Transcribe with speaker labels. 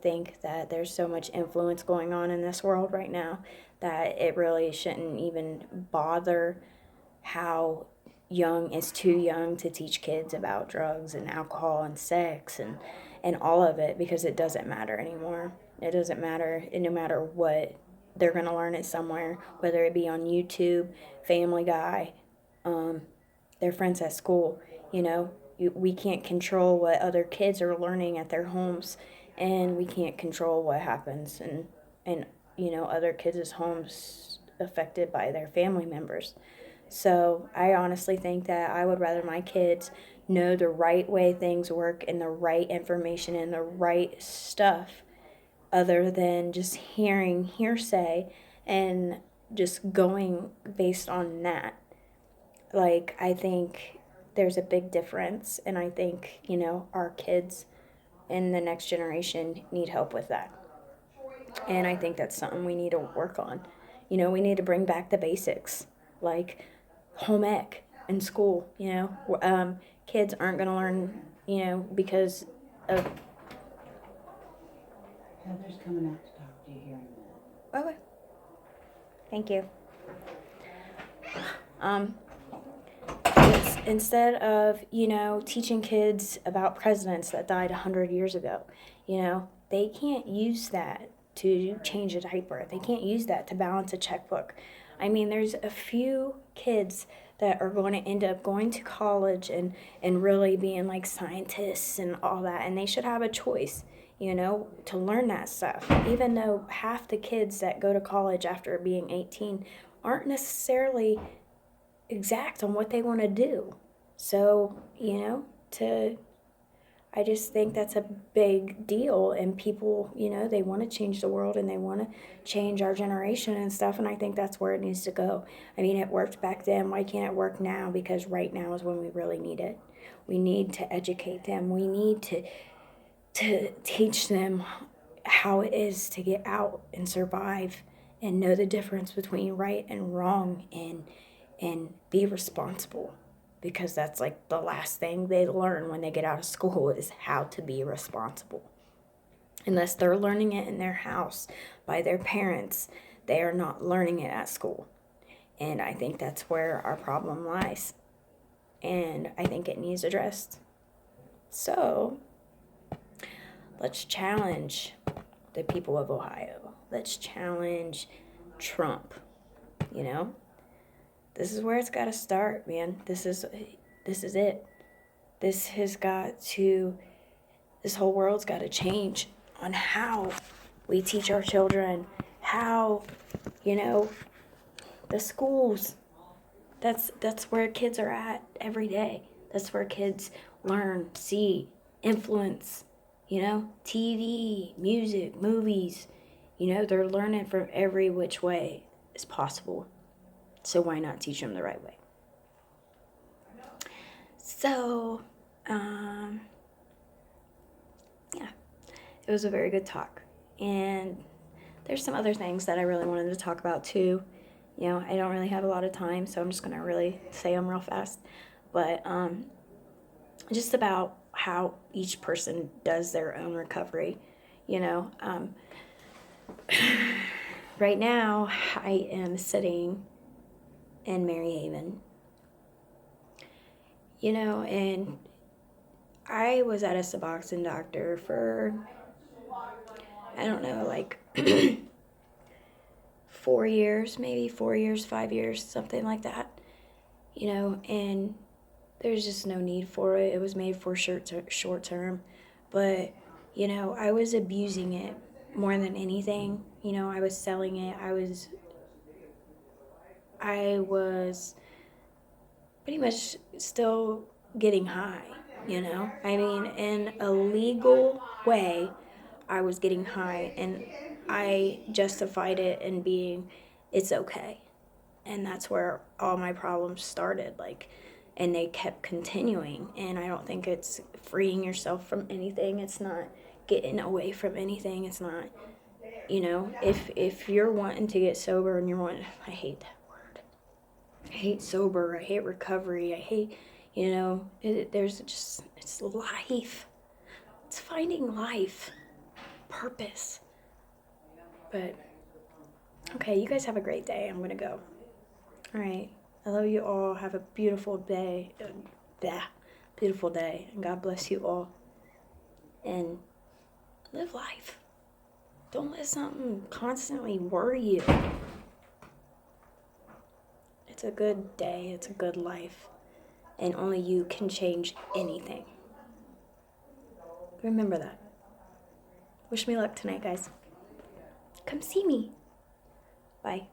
Speaker 1: think that there's so much influence going on in this world right now that it really shouldn't even bother how young is too young to teach kids about drugs and alcohol and sex and all of it, because it doesn't matter anymore. It doesn't matter, and no matter what, they're going to learn it somewhere, whether it be on YouTube, Family Guy, their friends at school. We can't control what other kids are learning at their homes, and we can't control what happens and other kids' homes affected by their family members. So I honestly think that I would rather my kids know the right way things work and the right information and the right stuff, other than just hearing hearsay and just going based on that. Like, I think there's a big difference, and I think, our kids and the next generation need help with that. And I think that's something we need to work on. We need to bring back the basics, like home ec in school. Kids aren't going to learn, because of.
Speaker 2: Heather's coming out to talk to you here in a minute.
Speaker 1: Okay. Thank you. Instead of, teaching kids about presidents that died 100 years ago, they can't use that to change a diaper. They can't use that to balance a checkbook. I mean, there's a few kids that are going to end up going to college and really being like scientists and all that, and they should have a choice, to learn that stuff. Even though half the kids that go to college after being 18 aren't necessarily exact on what they want to do. So, I just think that's a big deal, and people, they want to change the world and they want to change our generation and stuff, and I think that's where it needs to go. I mean, it worked back then. Why can't it work now? Because right now is when we really need it. We need to educate them. We need to teach them how it is to get out and survive and know the difference between right and wrong, and be responsible, because that's like the last thing they learn when they get out of school is how to be responsible. Unless they're learning it in their house by their parents, they are not learning it at school. And I think that's where our problem lies. And I think it needs addressed. So let's challenge the people of Ohio. Let's challenge Trump. This is where it's got to start, man. This is it. This whole world's got to change on how we teach our children, how, the schools. That's where kids are at every day. That's where kids learn, see, influence, TV, music, movies. They're learning from every which way is possible. So why not teach them the right way? So, yeah, it was a very good talk. And there's some other things that I really wanted to talk about too. I don't really have a lot of time, so I'm just going to really say them real fast. But just about how each person does their own recovery. Right now, I am sitting in Maryhaven, and I was at a Suboxone doctor for, I don't know, like 4 years, maybe 4 years, 5 years, something like that, and there's just no need for it. It was made for short term, but, I was abusing it more than anything. I was selling it. I was pretty much still getting high, I mean, in a legal way, I was getting high, and I justified it in being, it's okay. And that's where all my problems started, and they kept continuing. And I don't think it's freeing yourself from anything. It's not getting away from anything. It's not, if you're wanting to get sober and I hate that word. I hate sober. I hate recovery. I hate, it's life. It's finding life. purpose. But, okay, you guys have a great day. I'm going to go. All right. I love you all. Have a beautiful day. Beautiful day. And God bless you all. And live life. Don't let something constantly worry you. It's a good day. It's a good life. And only you can change anything. Remember that. Wish me luck tonight, guys. Come see me. Bye.